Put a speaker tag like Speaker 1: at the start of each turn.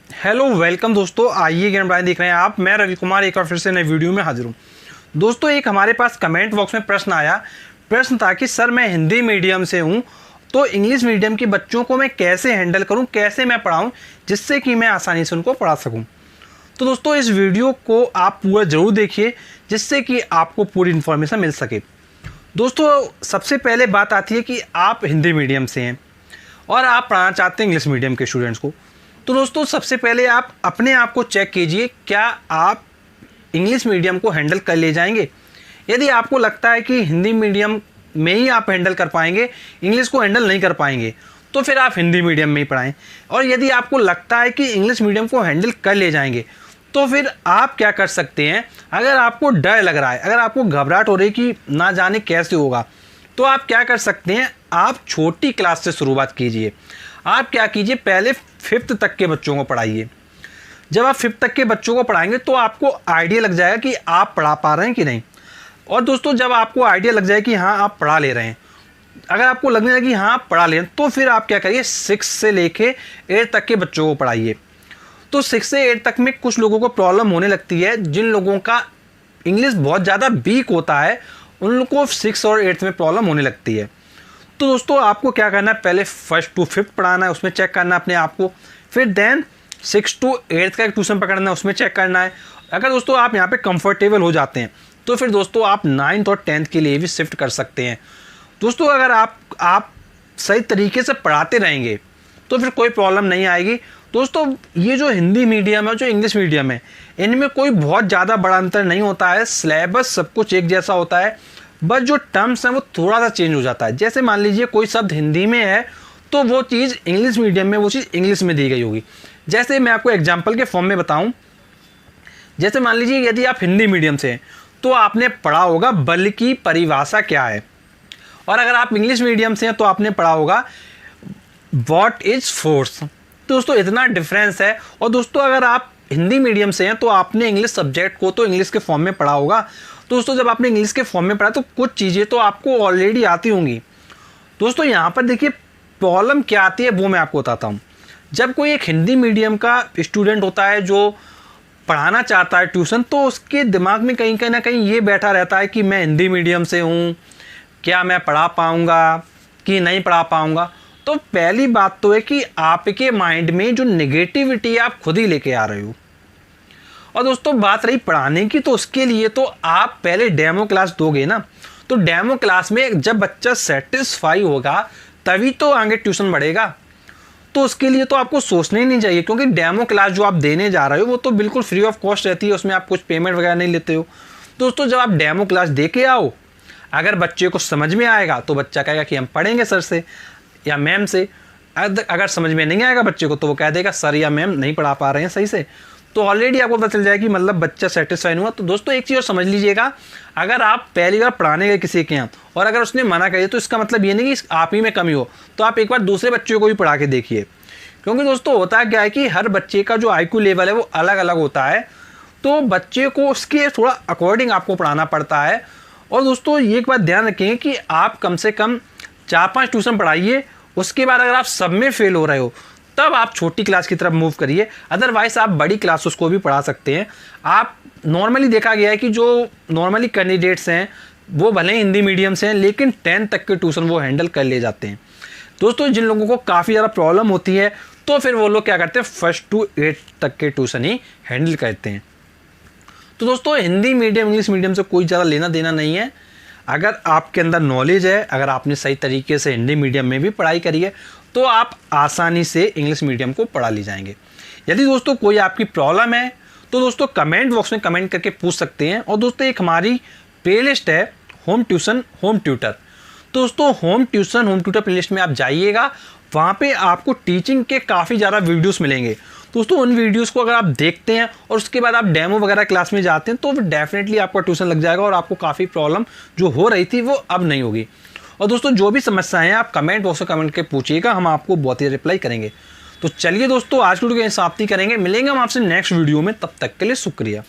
Speaker 1: Hello welcome दोस्तों, आइए ज्ञान बढ़ाएं देख रहे हैं आप। मैं रवि कुमार एक बार फिर से नए वीडियो में हाजिर हूँ। दोस्तों, एक हमारे पास कमेंट बॉक्स में प्रश्न आया। प्रश्न था कि सर मैं हिंदी मीडियम से हूँ तो इंग्लिश मीडियम के बच्चों को मैं कैसे हैंडल करूँ, कैसे मैं पढ़ाऊँ जिससे कि मैं आसानी से उनको पढ़ा सकूँ। तो दोस्तों, इस वीडियो को आप पूरा ज़रूर देखिए जिससे कि आपको पूरी इन्फॉर्मेशन मिल सके। दोस्तों, सबसे पहले बात आती है कि आप हिंदी मीडियम से हैं और आप पढ़ाना चाहते हैं इंग्लिश मीडियम के स्टूडेंट्स को। तो दोस्तों, सबसे पहले आप अपने आप को चेक कीजिए, क्या आप इंग्लिश मीडियम को हैंडल कर ले जाएंगे। यदि आपको लगता है कि हिंदी मीडियम में ही आप हैंडल कर पाएंगे, इंग्लिश को हैंडल नहीं कर पाएंगे, तो फिर आप हिंदी मीडियम में ही पढ़ाएं। और यदि आपको लगता है कि इंग्लिश मीडियम को हैंडल कर ले जाएंगे, तो फिर आप क्या कर सकते हैं, अगर आपको डर लग रहा है, अगर आपको घबराहट हो रही है कि ना जाने कैसे होगा, तो आप क्या कर सकते हैं, आप छोटी क्लास से शुरुआत कीजिए। आप क्या कीजिए, पहले 5th तक के बच्चों को पढ़ाइए। जब आप 5th तक के बच्चों को पढ़ाएंगे तो आपको आइडिया लग जाएगा कि आप पढ़ा पा रहे हैं कि नहीं। और दोस्तों, जब आपको आइडिया लग जाए कि हाँ आप पढ़ा ले रहे हैं, अगर आपको लगने लगे कि हाँ आप पढ़ा ले रहे हैं, तो फिर आप क्या करिए, 6 से लेके 8 तक के बच्चों को पढ़ाइए। तो 6 से 8 तक में कुछ लोगों को प्रॉब्लम होने लगती है, जिन लोगों का इंग्लिश बहुत ज़्यादा वीक होता है उन लोगों को 6 और 8 में प्रॉब्लम होने लगती है। तो दोस्तों, आपको क्या करना है, पहले 1st to 5th पढ़ाना है, उसमें चेक करना है अपने आप को। फिर देन 6 to 8 का एक ट्यूशन पकड़ना है, उसमें चेक करना है। अगर दोस्तों आप यहाँ पे कंफर्टेबल हो जाते हैं तो फिर दोस्तों आप 9th और 10th के लिए भी शिफ्ट कर सकते हैं। दोस्तों, अगर आप सही तरीके से पढ़ाते रहेंगे तो फिर कोई प्रॉब्लम नहीं आएगी। दोस्तों, ये जो हिंदी मीडियम है, जो इंग्लिश मीडियम है, इनमें कोई बहुत ज़्यादा बड़ा अंतर नहीं होता है। सिलेबस सब कुछ एक जैसा होता है, बस जो टर्म्स हैं वो थोड़ा सा चेंज हो जाता है। जैसे मान लीजिए कोई शब्द हिंदी में है तो वो चीज़ इंग्लिश मीडियम में वो चीज़ इंग्लिश में दी गई होगी। जैसे मैं आपको एग्जांपल के फॉर्म में बताऊं, जैसे मान लीजिए यदि आप हिंदी मीडियम से हैं तो आपने पढ़ा होगा बल की परिभाषा क्या है, और अगर आप इंग्लिश मीडियम से हैं तो आपने पढ़ा होगा व्हाट इज फोर्स। दोस्तों, इतना डिफरेंस है। और दोस्तों, अगर आप हिंदी मीडियम से हैं तो आपने इंग्लिश सब्जेक्ट को तो इंग्लिश के फॉर्म में पढ़ा होगा। दोस्तों, जब आपने इंग्लिश के फॉर्म में पढ़ा तो कुछ चीज़ें तो आपको ऑलरेडी आती होंगी। दोस्तों, यहाँ पर देखिए प्रॉब्लम क्या आती है वो मैं आपको बताता हूँ। जब कोई एक हिंदी मीडियम का स्टूडेंट होता है जो पढ़ाना चाहता है ट्यूशन, तो उसके दिमाग में कहीं ना कहीं ये बैठा रहता है कि मैं हिंदी मीडियम से हूँ, क्या मैं पढ़ा पाऊँगा कि नहीं पढ़ा पाऊँगा। तो पहली बात तो है कि आपके माइंड में जो नेगेटिविटी है आप खुद ही लेके आ रहे हो। और दोस्तों, बात रही पढ़ाने की, तो उसके लिए तो आप पहले डेमो क्लास दोगे ना। तो डेमो क्लास में जब बच्चा सेटिस्फाई होगा तभी तो आगे ट्यूशन बढ़ेगा। तो उसके लिए तो आपको सोचना ही नहीं चाहिए, क्योंकि डेमो क्लास जो आप देने जा रहे हो वो तो बिल्कुल फ्री ऑफ कॉस्ट रहती है, उसमें आप कुछ पेमेंट वगैरह नहीं लेते हो। दोस्तों, जब आप डेमो क्लास दे के आओ, अगर बच्चे को समझ में आएगा तो बच्चा कहेगा कि हम पढ़ेंगे सर से या मैम से। अगर समझ में नहीं आएगा बच्चे को तो वो कह देगा सर या मैम नहीं पढ़ा पा रहे हैं सही से। तो ऑलरेडी आपको पता चल जाएगा कि मतलब बच्चा सेटिस्फाइड हुआ। तो दोस्तों, एक चीज़ और समझ लीजिएगा, अगर आप पहली बार पढ़ाने गए किसी के यहाँ और अगर उसने मना कर दिया तो इसका मतलब ये नहीं कि आप ही में कमी हो, तो आप एक बार दूसरे बच्चों को भी पढ़ा के देखिए। क्योंकि दोस्तों, होता क्या है कि हर बच्चे का जो IQ लेवल है वो अलग अलग होता है, तो बच्चे को उसके थोड़ा अकॉर्डिंग आपको पढ़ाना पड़ता है। और दोस्तों, ये एक बात ध्यान रखें कि आप कम से कम 4-5 ट्यूशन पढ़ाइए, उसके बाद अगर आप सब में फेल हो रहे हो तब आप छोटी क्लास की तरफ मूव करिए। अदरवाइज आप बड़ी क्लास उसको भी पढ़ा सकते हैं। आप नॉर्मली देखा गया है कि जो नॉर्मली कैंडिडेट्स हैं वो भले ही हिंदी मीडियम से हैं, लेकिन 10 तक के ट्यूशन वो हैंडल कर ले जाते हैं। दोस्तों, जिन लोगों को काफ़ी ज़्यादा प्रॉब्लम होती है तो फिर वो लोग क्या करते हैं, 1st to 8 तक के ट्यूशन ही हैंडल करते हैं। तो दोस्तों, हिंदी मीडियम इंग्लिश मीडियम से कोई ज़्यादा लेना देना नहीं है। अगर आपके अंदर नॉलेज है, अगर आपने सही तरीके से हिंदी मीडियम में भी पढ़ाई करी है, तो आप आसानी से इंग्लिश मीडियम को पढ़ा ले जाएंगे। यदि दोस्तों कोई आपकी प्रॉब्लम है तो दोस्तों कमेंट बॉक्स में कमेंट करके पूछ सकते हैं। और दोस्तों, एक हमारी प्लेलिस्ट है होम ट्यूशन होम ट्यूटर। तो दोस्तों, home tuition home tutor playlist में आप जाइएगा, वहाँ पे आपको टीचिंग के काफ़ी ज़्यादा वीडियोस मिलेंगे। दोस्तों, उन वीडियोस को अगर आप देखते हैं और उसके बाद आप डेमो वगैरह क्लास में जाते हैं तो डेफिनेटली आपका ट्यूशन लग जाएगा और आपको काफ़ी प्रॉब्लम जो हो रही थी वो अब नहीं होगी। और दोस्तों, जो भी समस्याएं हैं आप कमेंट बॉक्स में कमेंट के पूछिएगा, हम आपको बहुत ही रिप्लाई करेंगे। तो चलिए दोस्तों, आज की वीडियो की समाप्ति करेंगे। मिलेंगे हम आपसे नेक्स्ट वीडियो में, तब तक के लिए शुक्रिया।